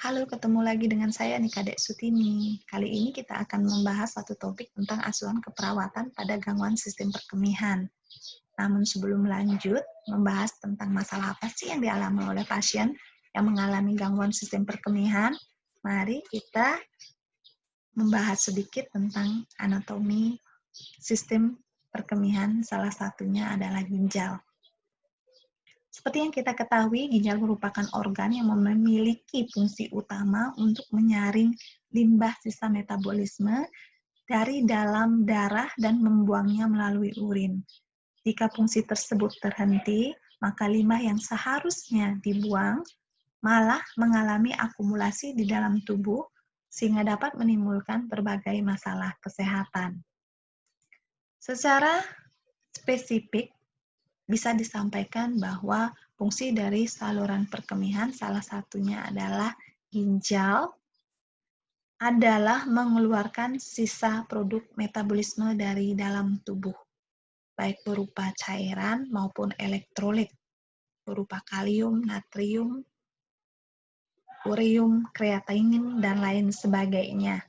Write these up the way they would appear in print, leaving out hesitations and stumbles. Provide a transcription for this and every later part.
Halo, ketemu lagi dengan saya nih Kadek Sutini. Kali ini kita akan membahas satu topik tentang asuhan keperawatan pada gangguan sistem perkemihan. Namun sebelum lanjut, membahas tentang masalah apa sih yang dialami oleh pasien yang mengalami gangguan sistem perkemihan, mari kita membahas sedikit tentang anatomi sistem perkemihan, salah satunya adalah ginjal. Seperti yang kita ketahui, ginjal merupakan organ yang memiliki fungsi utama untuk menyaring limbah sisa metabolisme dari dalam darah dan membuangnya melalui urin. Jika fungsi tersebut terhenti, maka limbah yang seharusnya dibuang malah mengalami akumulasi di dalam tubuh sehingga dapat menimbulkan berbagai masalah kesehatan. Secara spesifik, bisa disampaikan bahwa fungsi dari saluran perkemihan salah satunya adalah ginjal adalah mengeluarkan sisa produk metabolisme dari dalam tubuh, baik berupa cairan maupun elektrolit, berupa kalium, natrium, urium, kreatinin, dan lain sebagainya.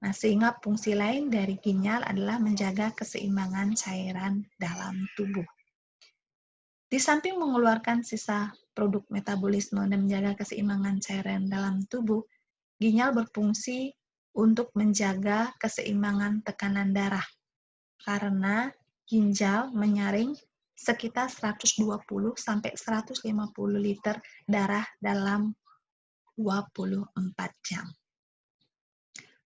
Nah, sehingga fungsi lain dari ginjal adalah menjaga keseimbangan cairan dalam tubuh. Di samping mengeluarkan sisa produk metabolisme dan menjaga keseimbangan cairan dalam tubuh, ginjal berfungsi untuk menjaga keseimbangan tekanan darah karena ginjal menyaring sekitar 120 sampai 150 liter darah dalam 24 jam.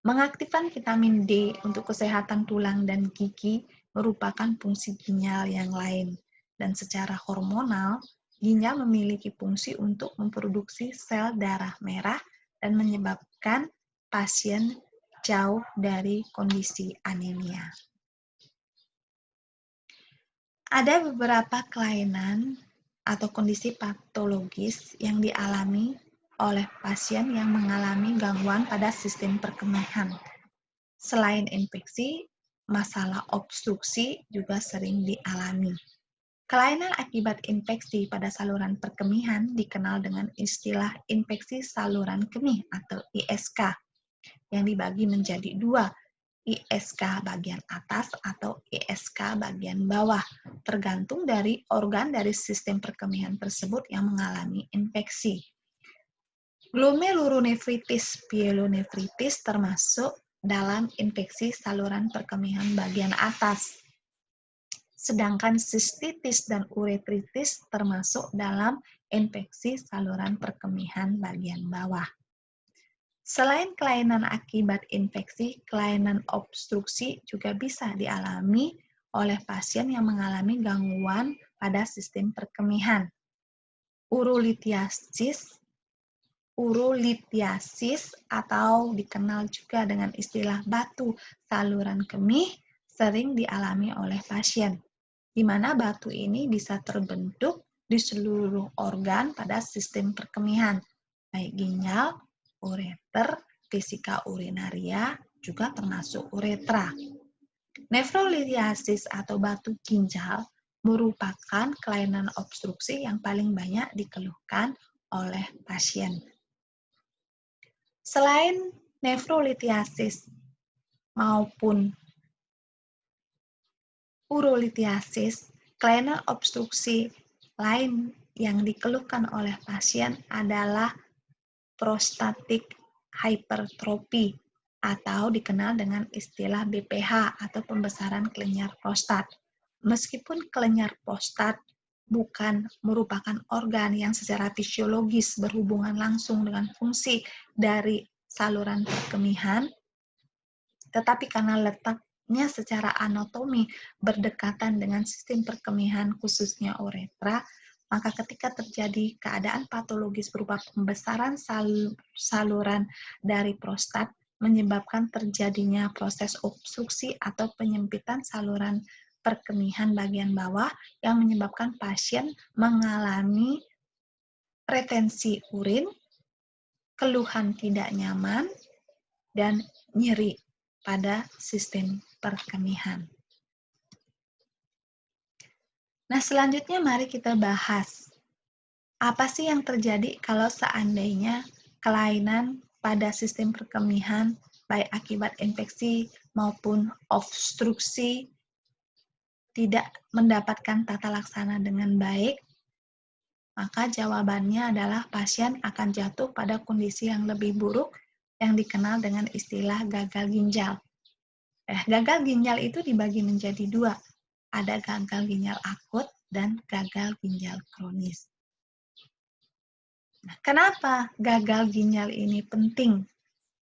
Mengaktifkan vitamin D untuk kesehatan tulang dan gigi merupakan fungsi ginjal yang lain. Dan secara hormonal, ginjal memiliki fungsi untuk memproduksi sel darah merah dan menyebabkan pasien jauh dari kondisi anemia. Ada beberapa kelainan atau kondisi patologis yang dialami oleh pasien yang mengalami gangguan pada sistem perkemihan. Selain infeksi, masalah obstruksi juga sering dialami. Kelainan akibat infeksi pada saluran perkemihan dikenal dengan istilah infeksi saluran kemih atau ISK, yang dibagi menjadi dua, ISK bagian atas atau ISK bagian bawah, tergantung dari organ dari sistem perkemihan tersebut yang mengalami infeksi. Glomerulonefritis pyelonefritis termasuk dalam infeksi saluran perkemihan bagian atas. Sedangkan sistitis dan uretritis termasuk dalam infeksi saluran perkemihan bagian bawah. Selain kelainan akibat infeksi, kelainan obstruksi juga bisa dialami oleh pasien yang mengalami gangguan pada sistem perkemihan. Urolithiasis atau dikenal juga dengan istilah batu saluran kemih sering dialami oleh pasien, di mana batu ini bisa terbentuk di seluruh organ pada sistem perkemihan, baik ginjal, ureter, vesika urinaria, juga termasuk uretra. Nefrolithiasis atau batu ginjal merupakan kelainan obstruksi yang paling banyak dikeluhkan oleh pasien. Selain nefrolithiasis maupun urolithiasis, kelainan obstruksi lain yang dikeluhkan oleh pasien adalah prostatic hypertrophy atau dikenal dengan istilah BPH atau pembesaran kelenjar prostat. Meskipun kelenjar prostat bukan merupakan organ yang secara fisiologis berhubungan langsung dengan fungsi dari saluran perkemihan, tetapi karena letaknya secara anatomi berdekatan dengan sistem perkemihan khususnya uretra, maka ketika terjadi keadaan patologis berupa pembesaran saluran dari prostat menyebabkan terjadinya proses obstruksi atau penyempitan saluran perkemihan bagian bawah yang menyebabkan pasien mengalami retensi urin, keluhan tidak nyaman, dan nyeri pada sistem perkemihan. Nah, selanjutnya mari kita bahas apa sih yang terjadi kalau seandainya kelainan pada sistem perkemihan, baik akibat infeksi maupun obstruksi, tidak mendapatkan tata laksana dengan baik, maka jawabannya adalah pasien akan jatuh pada kondisi yang lebih buruk yang dikenal dengan istilah gagal ginjal. Gagal ginjal itu dibagi menjadi dua. Ada gagal ginjal akut dan gagal ginjal kronis. Nah, kenapa gagal ginjal ini penting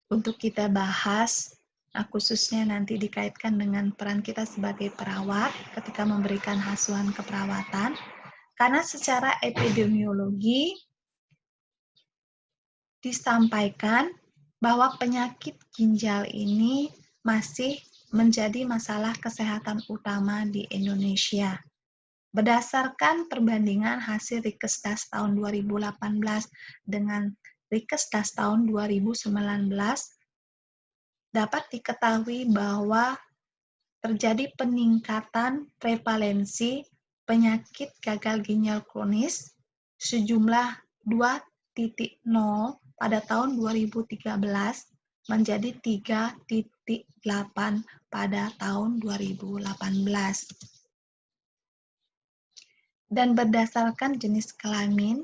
untuk kita bahas? Nah, khususnya nanti dikaitkan dengan peran kita sebagai perawat ketika memberikan asuhan keperawatan. Karena secara epidemiologi disampaikan bahwa penyakit ginjal ini masih menjadi masalah kesehatan utama di Indonesia. Berdasarkan perbandingan hasil Rikesdas tahun 2018 dengan Rikesdas tahun 2019, dapat diketahui bahwa terjadi peningkatan prevalensi penyakit gagal ginjal kronis sejumlah 2,0 pada tahun 2013 menjadi 3,8 pada tahun 2018. Dan berdasarkan jenis kelamin,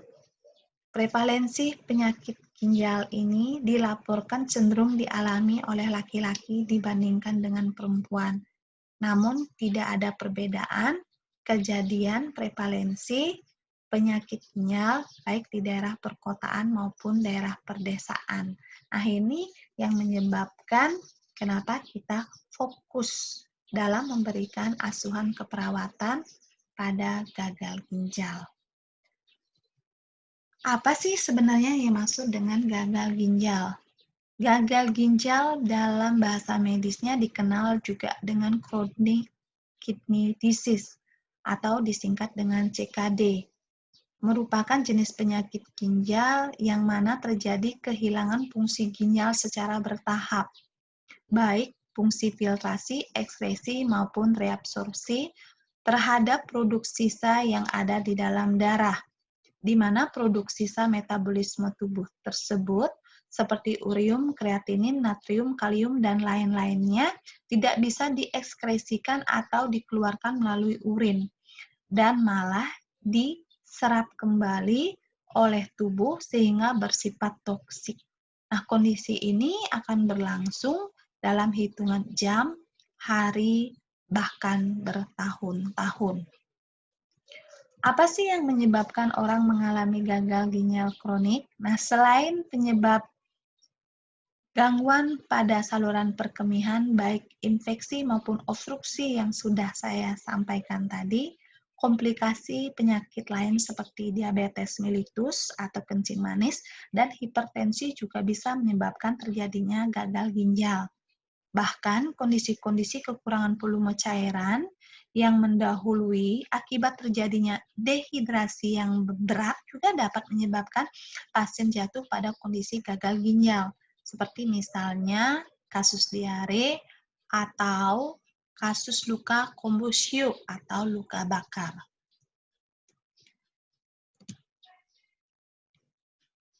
prevalensi penyakit ginjal ini dilaporkan cenderung dialami oleh laki-laki dibandingkan dengan perempuan. Namun tidak ada perbedaan kejadian prevalensi penyakit ginjal baik di daerah perkotaan maupun daerah perdesaan. Nah, ini yang menyebabkan kenapa kita fokus dalam memberikan asuhan keperawatan pada gagal ginjal. Apa sih sebenarnya yang dimaksud dengan gagal ginjal? Gagal ginjal dalam bahasa medisnya dikenal juga dengan chronic kidney disease atau disingkat dengan CKD. Merupakan jenis penyakit ginjal yang mana terjadi kehilangan fungsi ginjal secara bertahap, baik fungsi filtrasi, ekskresi, maupun reabsorpsi terhadap produk sisa yang ada di dalam darah, di mana produk sisa metabolisme tubuh tersebut seperti urium, kreatinin, natrium, kalium, dan lain-lainnya tidak bisa diekskresikan atau dikeluarkan melalui urin, dan malah diserap kembali oleh tubuh sehingga bersifat toksik. Nah, kondisi ini akan berlangsung dalam hitungan jam, hari, bahkan bertahun-tahun. Apa sih yang menyebabkan orang mengalami gagal ginjal kronik? Nah, selain penyebab gangguan pada saluran perkemihan, baik infeksi maupun obstruksi yang sudah saya sampaikan tadi, komplikasi penyakit lain seperti diabetes mellitus atau kencing manis dan hipertensi juga bisa menyebabkan terjadinya gagal ginjal. Bahkan kondisi-kondisi kekurangan volume cairan yang mendahului akibat terjadinya dehidrasi yang berat juga dapat menyebabkan pasien jatuh pada kondisi gagal ginjal, seperti misalnya kasus diare atau kasus luka kombusio atau luka bakar.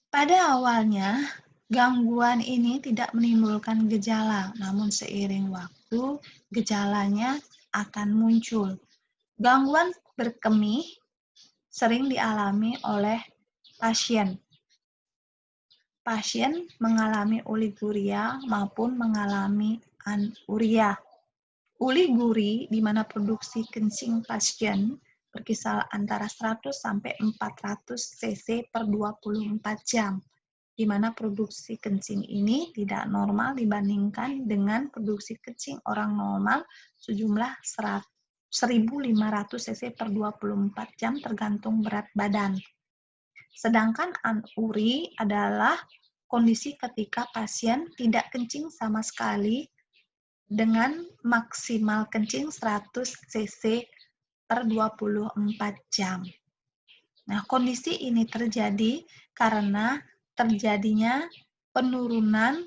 Pada awalnya, gangguan ini tidak menimbulkan gejala, namun seiring waktu, gejalanya akan muncul. Gangguan berkemih sering dialami oleh pasien. Pasien mengalami oliguria maupun mengalami anuria. Oliguria, di mana produksi kencing pasien berkisar antara 100 sampai 400 cc per 24 jam, di mana produksi kencing ini tidak normal dibandingkan dengan produksi kencing orang normal sejumlah 1.500 cc per 24 jam tergantung berat badan. Sedangkan anuri adalah kondisi ketika pasien tidak kencing sama sekali dengan maksimal kencing 100 cc per 24 jam. Nah, kondisi ini terjadi karena terjadinya penurunan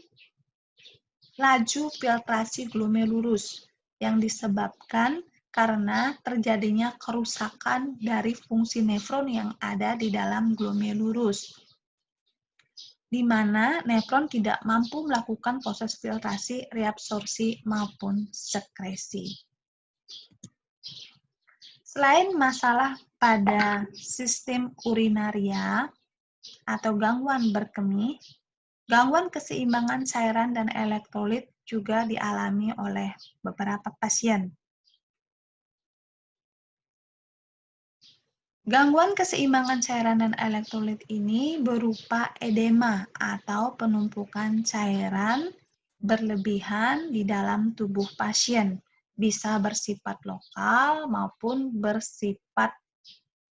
laju filtrasi glomerulus yang disebabkan karena terjadinya kerusakan dari fungsi nefron yang ada di dalam glomerulus. di mana nefron tidak mampu melakukan proses filtrasi, reabsorpsi, maupun sekresi. Selain masalah pada sistem urinaria atau gangguan berkemih, gangguan keseimbangan cairan dan elektrolit juga dialami oleh beberapa pasien. Gangguan keseimbangan cairan dan elektrolit ini berupa edema atau penumpukan cairan berlebihan di dalam tubuh pasien. Bisa bersifat lokal maupun bersifat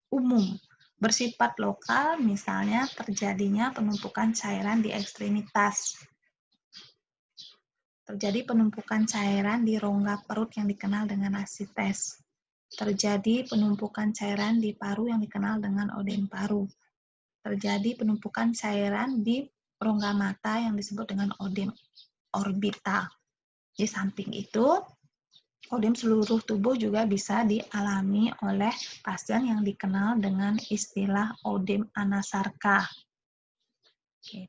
umum. Bersifat lokal misalnya terjadinya penumpukan cairan di ekstremitas. Terjadi penumpukan cairan di rongga perut yang dikenal dengan asites. Terjadi penumpukan cairan di paru yang dikenal dengan odem paru. Terjadi penumpukan cairan di rongga mata yang disebut dengan odem orbital. Di samping itu, odem seluruh tubuh juga bisa dialami oleh pasien yang dikenal dengan istilah odem anasarka.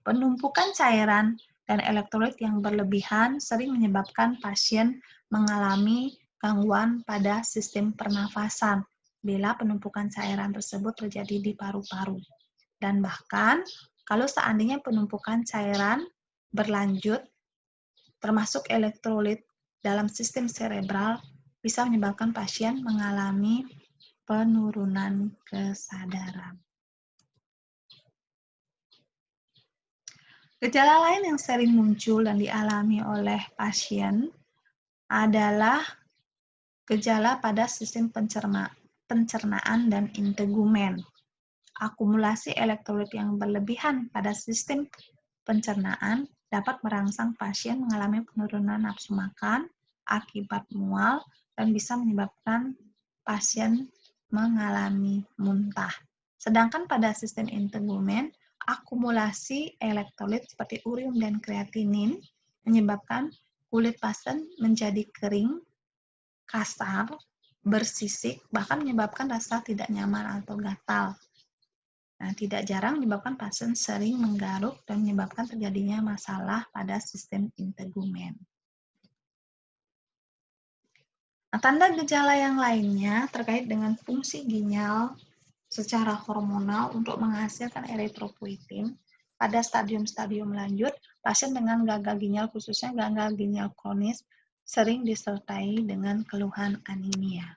Penumpukan cairan dan elektrolit yang berlebihan sering menyebabkan pasien mengalami gangguan pada sistem pernafasan bila penumpukan cairan tersebut terjadi di paru-paru. Dan bahkan kalau seandainya penumpukan cairan berlanjut termasuk elektrolit dalam sistem cerebral bisa menyebabkan pasien mengalami penurunan kesadaran. Gejala lain yang sering muncul dan dialami oleh pasien adalah gejala pada sistem pencernaan dan integumen. Akumulasi elektrolit yang berlebihan pada sistem pencernaan dapat merangsang pasien mengalami penurunan nafsu makan akibat mual dan bisa menyebabkan pasien mengalami muntah. Sedangkan pada sistem integumen, akumulasi elektrolit seperti urium dan kreatinin menyebabkan kulit pasien menjadi kering, kasar, bersisik, bahkan menyebabkan rasa tidak nyaman atau gatal. Nah, tidak jarang menyebabkan pasien sering menggaruk dan menyebabkan terjadinya masalah pada sistem integumen. Nah, tanda gejala yang lainnya terkait dengan fungsi ginjal secara hormonal untuk menghasilkan eritropoietin pada stadium-stadium lanjut, pasien dengan gagal ginjal khususnya gagal ginjal kronis sering disertai dengan keluhan anemia.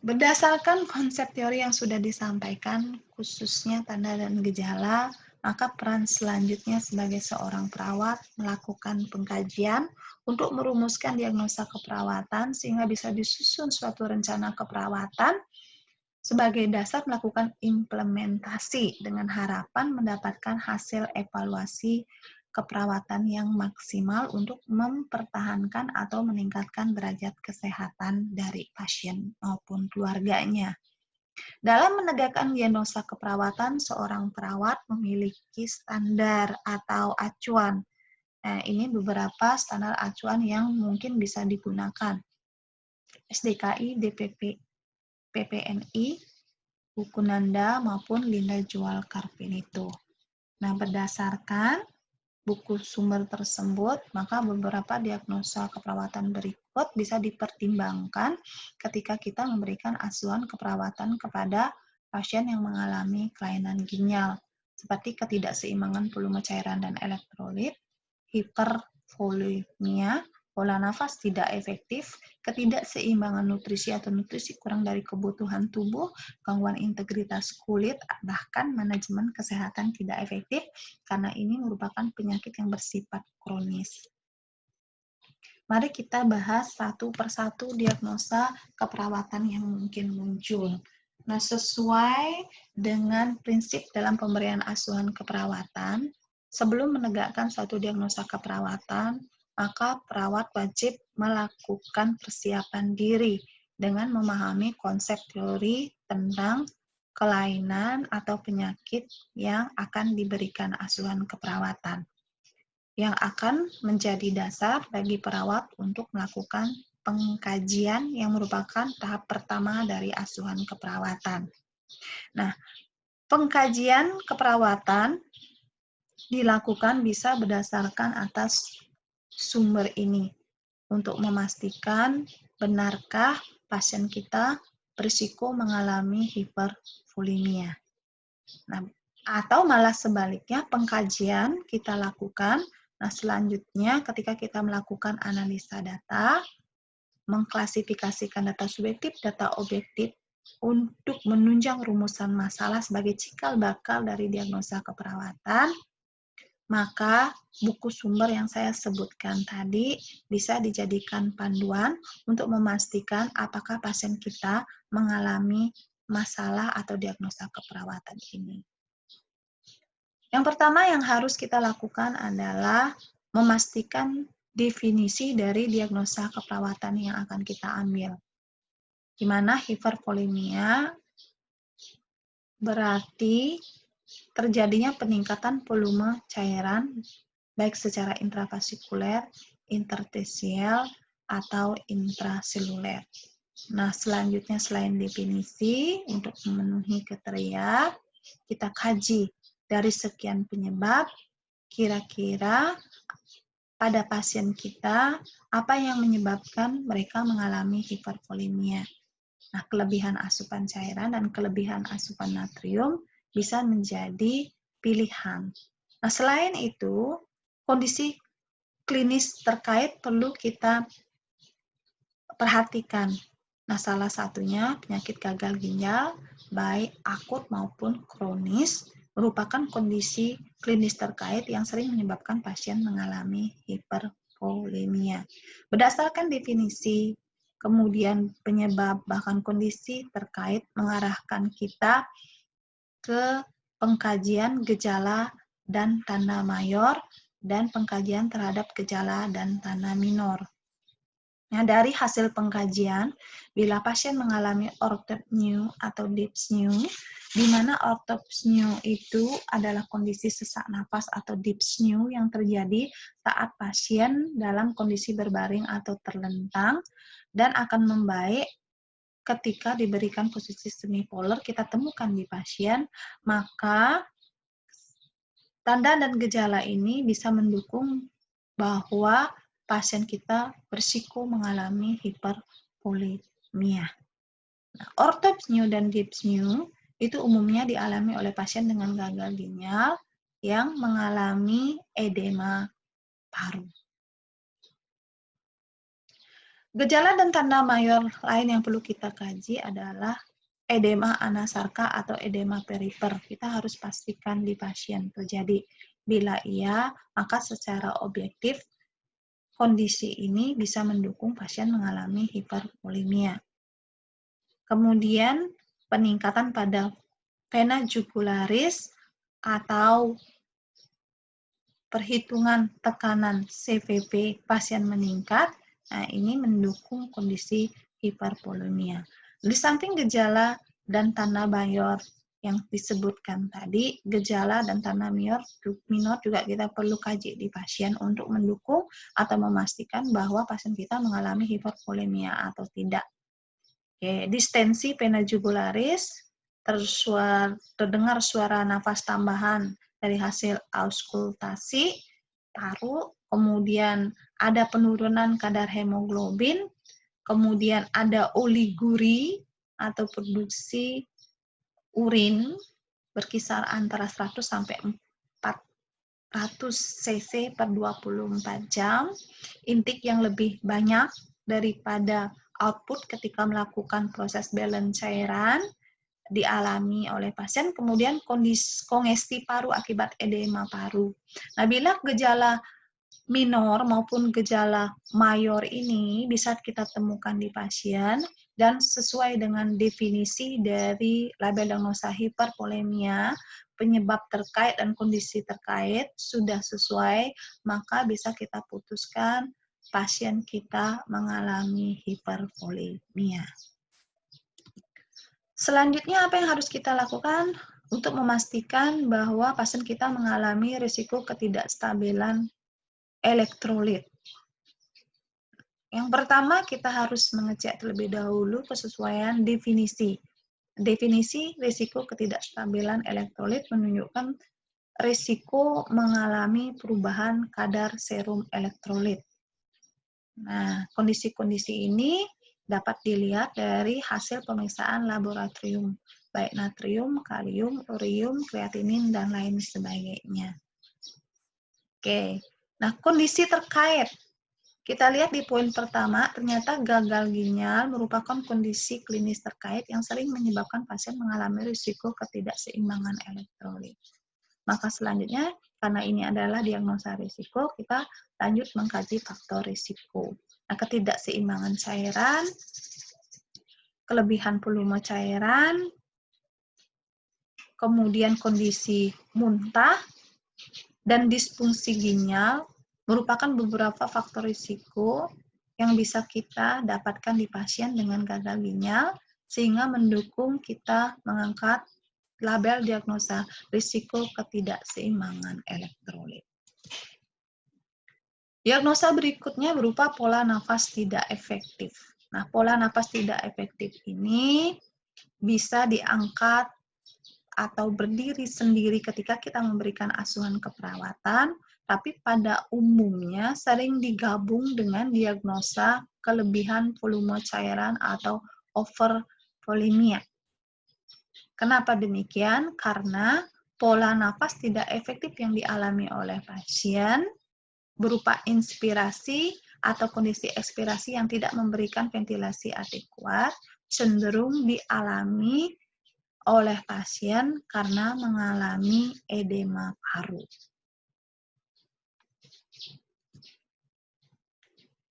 Berdasarkan konsep teori yang sudah disampaikan, khususnya tanda dan gejala, maka peran selanjutnya sebagai seorang perawat melakukan pengkajian untuk merumuskan diagnosa keperawatan sehingga bisa disusun suatu rencana keperawatan sebagai dasar melakukan implementasi dengan harapan mendapatkan hasil evaluasi keperawatan yang maksimal untuk mempertahankan atau meningkatkan derajat kesehatan dari pasien maupun keluarganya. Dalam menegakkan diagnosa keperawatan, seorang perawat memiliki standar atau acuan. Nah, ini beberapa standar acuan yang mungkin bisa digunakan. SDKI, DPP, PPNI, buku Nanda, maupun Linda Jual Carpinito. Nah, berdasarkan buku sumber tersebut, maka beberapa diagnosa keperawatan berikut bisa dipertimbangkan ketika kita memberikan asuhan keperawatan kepada pasien yang mengalami kelainan ginjal, seperti ketidakseimbangan volume cairan dan elektrolit, hipervolemia, pola nafas tidak efektif, ketidakseimbangan nutrisi atau nutrisi kurang dari kebutuhan tubuh, gangguan integritas kulit, bahkan manajemen kesehatan tidak efektif, karena ini merupakan penyakit yang bersifat kronis. Mari kita bahas satu persatu diagnosa keperawatan yang mungkin muncul. Nah, sesuai dengan prinsip dalam pemberian asuhan keperawatan, sebelum menegakkan suatu diagnosa keperawatan, maka perawat wajib melakukan persiapan diri dengan memahami konsep teori tentang kelainan atau penyakit yang akan diberikan asuhan keperawatan, yang akan menjadi dasar bagi perawat untuk melakukan pengkajian yang merupakan tahap pertama dari asuhan keperawatan. Nah, Pengkajian keperawatan dilakukan bisa berdasarkan atas sumber ini untuk memastikan benarkah pasien kita berisiko mengalami hipervolemia. Nah, atau malah sebaliknya pengkajian kita lakukan. Nah, selanjutnya ketika kita melakukan analisa data, mengklasifikasikan data subjektif, data objektif untuk menunjang rumusan masalah sebagai cikal bakal dari diagnosa keperawatan, maka buku sumber yang saya sebutkan tadi bisa dijadikan panduan untuk memastikan apakah pasien kita mengalami masalah atau diagnosa keperawatan ini. Yang pertama yang harus kita lakukan adalah memastikan definisi dari diagnosa keperawatan yang akan kita ambil. Di mana hipervolemia berarti terjadinya peningkatan volume cairan baik secara intravasikuler, interstisial, atau intraseluler. Nah, selanjutnya selain definisi, untuk memenuhi kriteria, kita kaji dari sekian penyebab, kira-kira pada pasien kita, apa yang menyebabkan mereka mengalami hipervolemia. Nah, kelebihan asupan cairan dan kelebihan asupan natrium bisa menjadi pilihan. Nah, selain itu, kondisi klinis terkait perlu kita perhatikan. Nah, salah satunya penyakit gagal ginjal, baik akut maupun kronis, merupakan kondisi klinis terkait yang sering menyebabkan pasien mengalami hipervolemia. Berdasarkan definisi, kemudian penyebab, bahkan kondisi terkait mengarahkan kita ke pengkajian gejala dan tanda mayor dan pengkajian terhadap gejala dan tanda minor. Nah, dari hasil pengkajian, bila pasien mengalami orthopneu atau dyspneu, di mana orthopneu itu adalah kondisi sesak napas atau dyspneu yang terjadi saat pasien dalam kondisi berbaring atau terlentang dan akan membaik ketika diberikan posisi semipolar, kita temukan di pasien, maka tanda dan gejala ini bisa mendukung bahwa pasien kita berisiko mengalami hipervolemia. Nah, orthopneu dan dyspneu itu umumnya dialami oleh pasien dengan gagal ginjal yang mengalami edema paru. Gejala dan tanda mayor lain yang perlu kita kaji adalah edema anasarka atau edema perifer. Kita harus pastikan di pasien terjadi. Bila iya, maka secara objektif kondisi ini bisa mendukung pasien mengalami hipervolemia. Kemudian peningkatan pada vena jugularis atau perhitungan tekanan CVP pasien meningkat. Nah, ini mendukung kondisi hipervolemia. Di samping gejala dan tanda mayor yang disebutkan tadi, gejala dan tanda minor juga kita perlu kaji di pasien untuk mendukung atau memastikan bahwa pasien kita mengalami hipervolemia atau tidak. Oke, distensi vena jugularis, terdengar suara nafas tambahan dari hasil auskultasi paru, kemudian ada penurunan kadar hemoglobin, kemudian ada oliguri atau produksi urin berkisar antara 100 sampai 400 cc per 24 jam, intake yang lebih banyak daripada output ketika melakukan proses balance cairan dialami oleh pasien, kemudian kondisi kongesti paru akibat edema paru. Nah, bila gejala minor maupun gejala mayor ini bisa kita temukan di pasien dan sesuai dengan definisi dari label diagnosa hipervolemia, penyebab terkait dan kondisi terkait sudah sesuai, maka bisa kita putuskan pasien kita mengalami hipervolemia. Selanjutnya apa yang harus kita lakukan untuk memastikan bahwa pasien kita mengalami risiko ketidakstabilan elektrolit. Yang pertama, kita harus mengecek terlebih dahulu kesesuaian definisi. definisi risiko ketidakstabilan elektrolit menunjukkan risiko mengalami perubahan kadar serum elektrolit. Nah, kondisi-kondisi ini dapat dilihat dari hasil pemeriksaan laboratorium, baik natrium, kalium, urium, kreatinin, dan lain sebagainya. Oke, nah kondisi terkait. Kita lihat di poin pertama, ternyata gagal ginjal merupakan kondisi klinis terkait yang sering menyebabkan pasien mengalami risiko ketidakseimbangan elektrolit. Maka selanjutnya, karena ini adalah diagnosa risiko, kita lanjut mengkaji faktor risiko. Nah, ketidakseimbangan cairan, kelebihan volume cairan, kemudian kondisi muntah, dan disfungsi ginjal merupakan beberapa faktor risiko yang bisa kita dapatkan di pasien dengan gagal ginjal, sehingga mendukung kita mengangkat label diagnosa risiko ketidakseimbangan elektrolit. Diagnosa berikutnya berupa pola nafas tidak efektif. Nah, pola nafas tidak efektif ini bisa diangkat atau berdiri sendiri ketika kita memberikan asuhan keperawatan, tapi pada umumnya sering digabung dengan diagnosa kelebihan volume cairan atau overvolemia. Kenapa demikian? Karena pola nafas tidak efektif yang dialami oleh pasien berupa inspirasi atau kondisi ekspirasi yang tidak memberikan ventilasi adekuat cenderung dialami oleh pasien karena mengalami edema paru.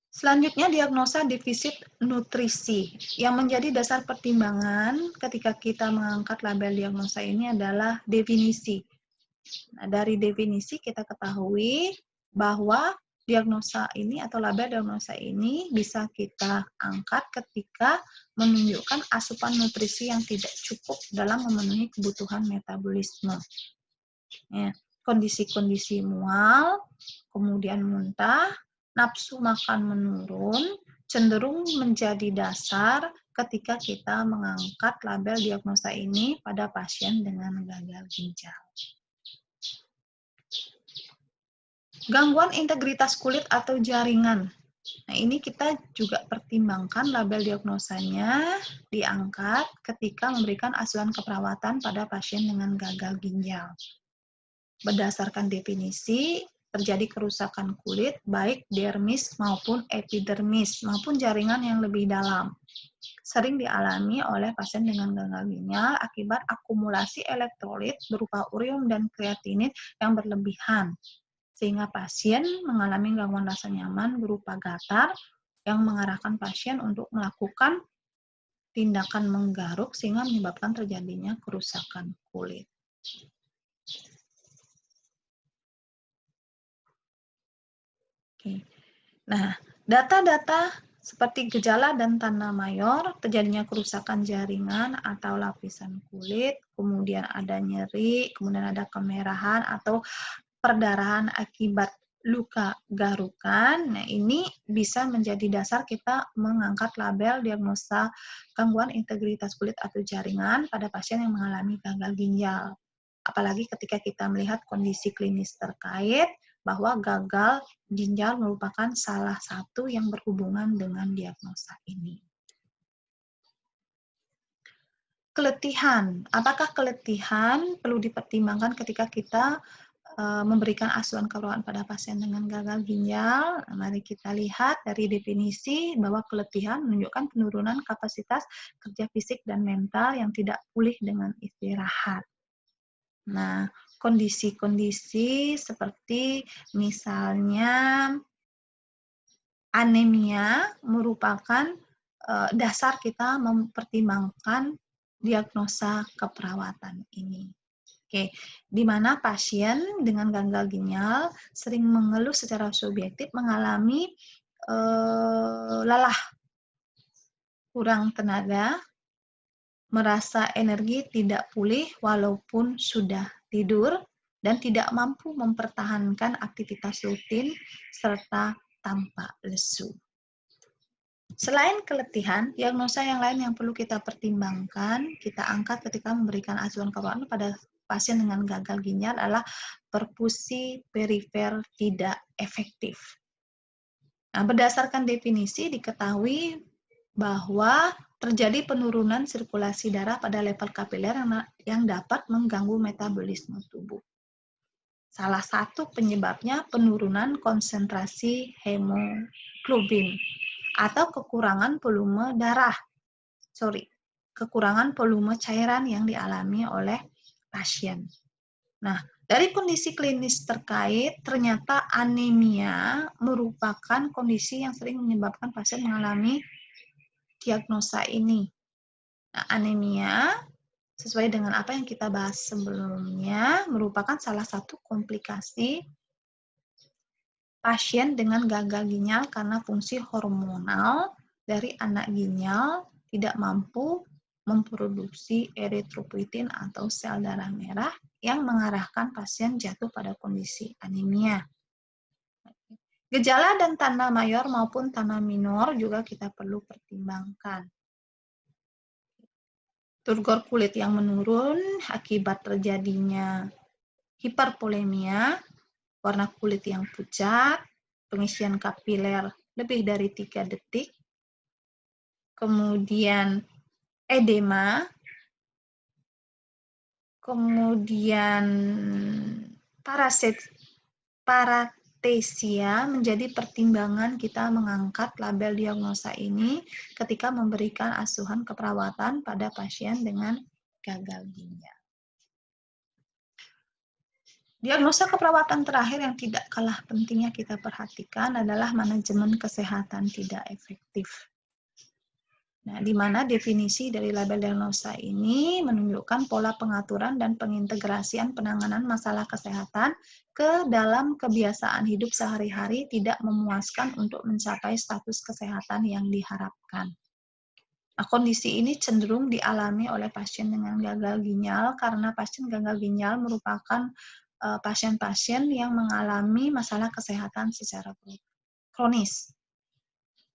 Selanjutnya, diagnosa defisit nutrisi. Yang menjadi dasar pertimbangan ketika kita mengangkat label diagnosa ini adalah definisi. Nah, dari definisi kita ketahui bahwa diagnosa ini atau label diagnosa ini bisa kita angkat ketika menunjukkan asupan nutrisi yang tidak cukup dalam memenuhi kebutuhan metabolisme. Ya, kondisi-kondisi mual, kemudian muntah, nafsu makan menurun, cenderung menjadi dasar ketika kita mengangkat label diagnosa ini pada pasien dengan gagal ginjal. Gangguan integritas kulit atau jaringan. Nah, ini kita juga pertimbangkan label diagnosanya diangkat ketika memberikan asuhan keperawatan pada pasien dengan gagal ginjal. Berdasarkan definisi, terjadi kerusakan kulit baik dermis maupun epidermis maupun jaringan yang lebih dalam. Sering dialami oleh pasien dengan gagal ginjal akibat akumulasi elektrolit berupa urium dan kreatinin yang berlebihan, sehingga pasien mengalami gangguan rasa nyaman berupa gatal yang mengarahkan pasien untuk melakukan tindakan menggaruk sehingga menyebabkan terjadinya kerusakan kulit. Oke. Nah, data-data seperti gejala dan tanda mayor, terjadinya kerusakan jaringan atau lapisan kulit, kemudian ada nyeri, kemudian ada kemerahan atau perdarahan akibat luka garukan. Nah, ini bisa menjadi dasar kita mengangkat label diagnosa gangguan integritas kulit atau jaringan pada pasien yang mengalami gagal ginjal. Apalagi ketika kita melihat kondisi klinis terkait bahwa gagal ginjal merupakan salah satu yang berhubungan dengan diagnosa ini. Keletihan. Apakah keletihan perlu dipertimbangkan ketika kita memberikan asuhan keperawatan pada pasien dengan gagal ginjal? Mari kita lihat dari definisi bahwa keletihan menunjukkan penurunan kapasitas kerja fisik dan mental yang tidak pulih dengan istirahat. Nah, kondisi-kondisi seperti misalnya anemia merupakan dasar kita mempertimbangkan diagnosa keperawatan ini. Oke, di mana pasien dengan gagal ginjal sering mengeluh secara subjektif mengalami lelah, kurang tenaga, merasa energi tidak pulih walaupun sudah tidur, dan tidak mampu mempertahankan aktivitas rutin serta tanpa lesu. Selain keletihan, diagnosa yang lain yang perlu kita pertimbangkan, kita angkat ketika memberikan asuhan keperawatan pada pasien dengan gagal ginjal adalah perfusi perifer tidak efektif. Nah, berdasarkan definisi diketahui bahwa terjadi penurunan sirkulasi darah pada level kapiler yang dapat mengganggu metabolisme tubuh. Salah satu penyebabnya penurunan konsentrasi hemoglobin atau kekurangan volume cairan yang dialami oleh pasien. Nah, dari kondisi klinis terkait, ternyata anemia merupakan kondisi yang sering menyebabkan pasien mengalami diagnosa ini. Nah, anemia sesuai dengan apa yang kita bahas sebelumnya merupakan salah satu komplikasi pasien dengan gagal ginjal karena fungsi hormonal dari anak ginjal tidak mampu memproduksi eritropoietin atau sel darah merah yang mengarahkan pasien jatuh pada kondisi anemia. Gejala dan tanda mayor maupun tanda minor juga kita perlu pertimbangkan. Turgor kulit yang menurun akibat terjadinya hiperpolemia, warna kulit yang pucat, pengisian kapiler lebih dari 3 detik, kemudian edema, kemudian paratesia menjadi pertimbangan kita mengangkat label diagnosa ini ketika memberikan asuhan keperawatan pada pasien dengan gagal ginjal. Diagnosa keperawatan terakhir yang tidak kalah pentingnya kita perhatikan adalah manajemen kesehatan tidak efektif. Nah, di mana definisi dari label diagnosa ini menunjukkan pola pengaturan dan pengintegrasian penanganan masalah kesehatan ke dalam kebiasaan hidup sehari-hari tidak memuaskan untuk mencapai status kesehatan yang diharapkan. Nah, kondisi ini cenderung dialami oleh pasien dengan gagal ginjal karena pasien gagal ginjal merupakan pasien-pasien yang mengalami masalah kesehatan secara kronis.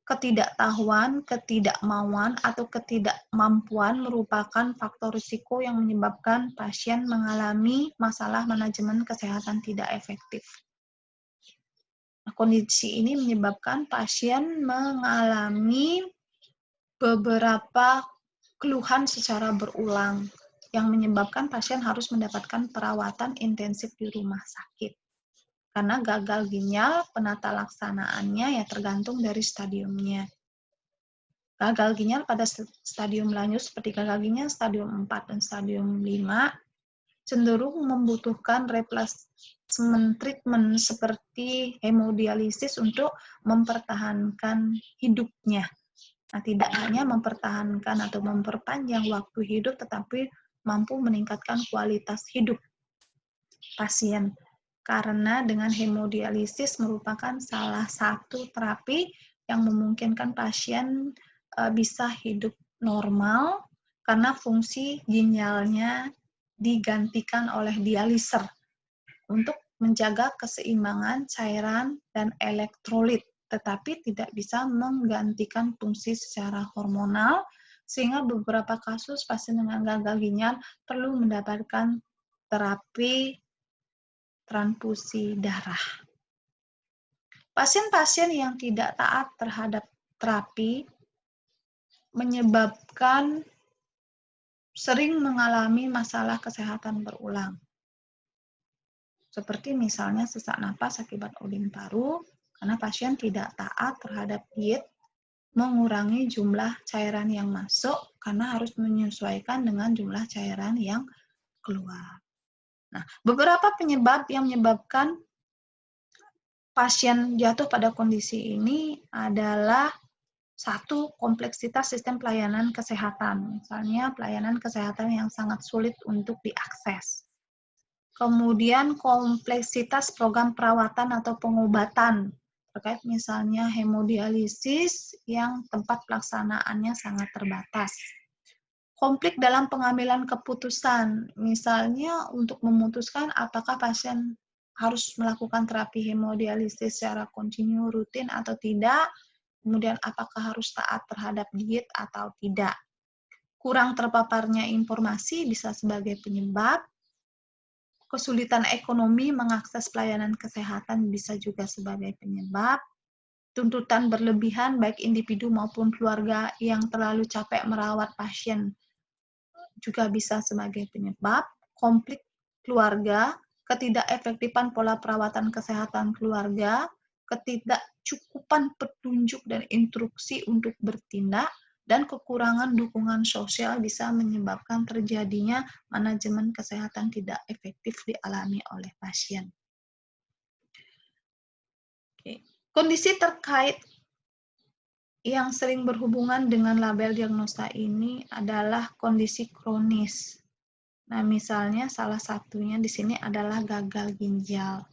Ketidaktahuan, ketidakmauan, atau ketidakmampuan merupakan faktor risiko yang menyebabkan pasien mengalami masalah manajemen kesehatan tidak efektif. Nah, kondisi ini menyebabkan pasien mengalami beberapa keluhan secara berulang yang menyebabkan pasien harus mendapatkan perawatan intensif di rumah sakit. Karena gagal ginjal, penata laksanaannya ya tergantung dari stadiumnya. Gagal ginjal pada stadium lanjut seperti gagal ginjal stadium 4 dan stadium 5 cenderung membutuhkan replacement treatment seperti hemodialisis untuk mempertahankan hidupnya. Nah, tidak hanya mempertahankan atau memperpanjang waktu hidup, tetapi mampu meningkatkan kualitas hidup pasien. Karena dengan hemodialisis merupakan salah satu terapi yang memungkinkan pasien bisa hidup normal karena fungsi ginjalnya digantikan oleh dialiser untuk menjaga keseimbangan cairan dan elektrolit, tetapi tidak bisa menggantikan fungsi secara hormonal, sehingga beberapa kasus pasien dengan gagal ginjal perlu mendapatkan terapi transfusi darah. Pasien-pasien yang tidak taat terhadap terapi menyebabkan sering mengalami masalah kesehatan berulang. Seperti misalnya sesak napas akibat odem paru, karena pasien tidak taat terhadap diet, mengurangi jumlah cairan yang masuk karena harus menyesuaikan dengan jumlah cairan yang keluar. Nah, beberapa penyebab yang menyebabkan pasien jatuh pada kondisi ini adalah satu, kompleksitas sistem pelayanan kesehatan. Misalnya pelayanan kesehatan yang sangat sulit untuk diakses. Kemudian kompleksitas program perawatan atau pengobatan terkait misalnya hemodialisis yang tempat pelaksanaannya sangat terbatas. Konflik dalam pengambilan keputusan, misalnya untuk memutuskan apakah pasien harus melakukan terapi hemodialisis secara kontinu rutin atau tidak, kemudian apakah harus taat terhadap diet atau tidak. Kurang terpaparnya informasi bisa sebagai penyebab, kesulitan ekonomi mengakses pelayanan kesehatan bisa juga sebagai penyebab, tuntutan berlebihan baik individu maupun keluarga yang terlalu capek merawat pasien juga bisa sebagai penyebab, konflik keluarga, ketidakefektifan pola perawatan kesehatan keluarga, ketidakcukupan petunjuk dan instruksi untuk bertindak, dan kekurangan dukungan sosial bisa menyebabkan terjadinya manajemen kesehatan tidak efektif dialami oleh pasien. Kondisi terkait yang sering berhubungan dengan label diagnosa ini adalah kondisi kronis. Nah, misalnya salah satunya di sini adalah gagal ginjal.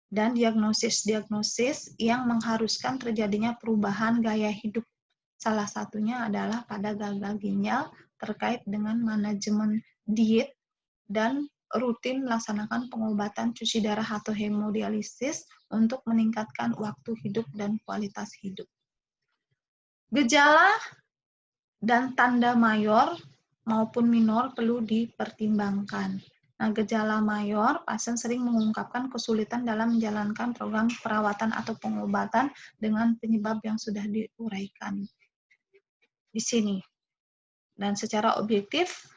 Dan diagnosis-diagnosis yang mengharuskan terjadinya perubahan gaya hidup. Salah satunya adalah pada gagal ginjal terkait dengan manajemen diet dan rutin melaksanakan pengobatan cuci darah atau hemodialisis untuk meningkatkan waktu hidup dan kualitas hidup. Gejala dan tanda mayor maupun minor perlu dipertimbangkan. Nah, gejala mayor, pasien sering mengungkapkan kesulitan dalam menjalankan program perawatan atau pengobatan dengan penyebab yang sudah diuraikan di sini. Dan secara objektif,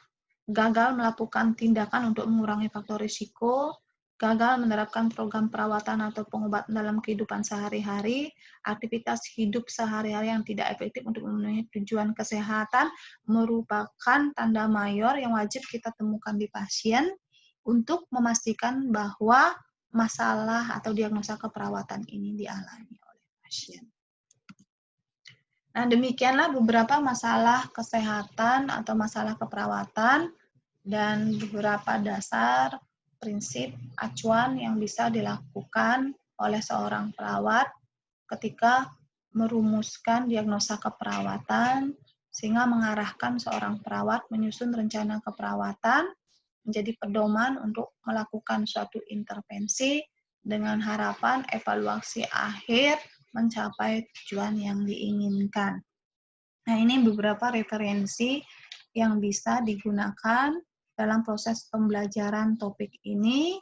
gagal melakukan tindakan untuk mengurangi faktor risiko, gagal menerapkan program perawatan atau pengobatan dalam kehidupan sehari-hari, aktivitas hidup sehari-hari yang tidak efektif untuk memenuhi tujuan kesehatan merupakan tanda mayor yang wajib kita temukan di pasien untuk memastikan bahwa masalah atau diagnosa keperawatan ini dialami oleh pasien. Nah, demikianlah beberapa masalah kesehatan atau masalah keperawatan dan beberapa dasar prinsip acuan yang bisa dilakukan oleh seorang perawat ketika merumuskan diagnosa keperawatan sehingga mengarahkan seorang perawat menyusun rencana keperawatan menjadi pedoman untuk melakukan suatu intervensi dengan harapan evaluasi akhir mencapai tujuan yang diinginkan. Nah, ini beberapa referensi yang bisa digunakan dalam proses pembelajaran topik ini.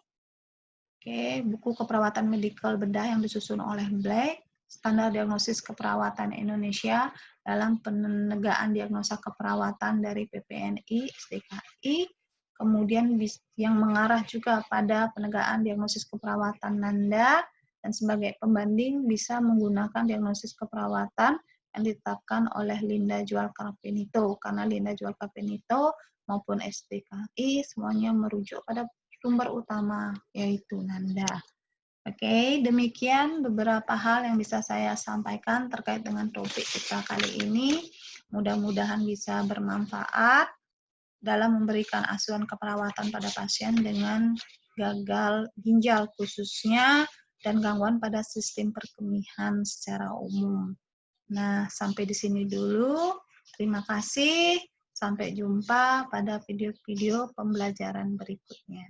Oke, buku keperawatan medikal bedah yang disusun oleh Black, standar diagnosis keperawatan Indonesia dalam penegakan diagnosa keperawatan dari PPNI, SDKI, kemudian yang mengarah juga pada penegakan diagnosis keperawatan Nanda, dan sebagai pembanding bisa menggunakan diagnosis keperawatan yang ditetapkan oleh Linda Jual Carpenito, karena Linda Jual Carpenito maupun SDKI semuanya merujuk pada sumber utama yaitu Nanda. Oke, demikian beberapa hal yang bisa saya sampaikan terkait dengan topik kita kali ini. Mudah-mudahan bisa bermanfaat dalam memberikan asuhan keperawatan pada pasien dengan gagal ginjal khususnya dan gangguan pada sistem perkemihan secara umum. Nah, sampai di sini dulu. Terima kasih. Sampai jumpa pada video-video pembelajaran berikutnya.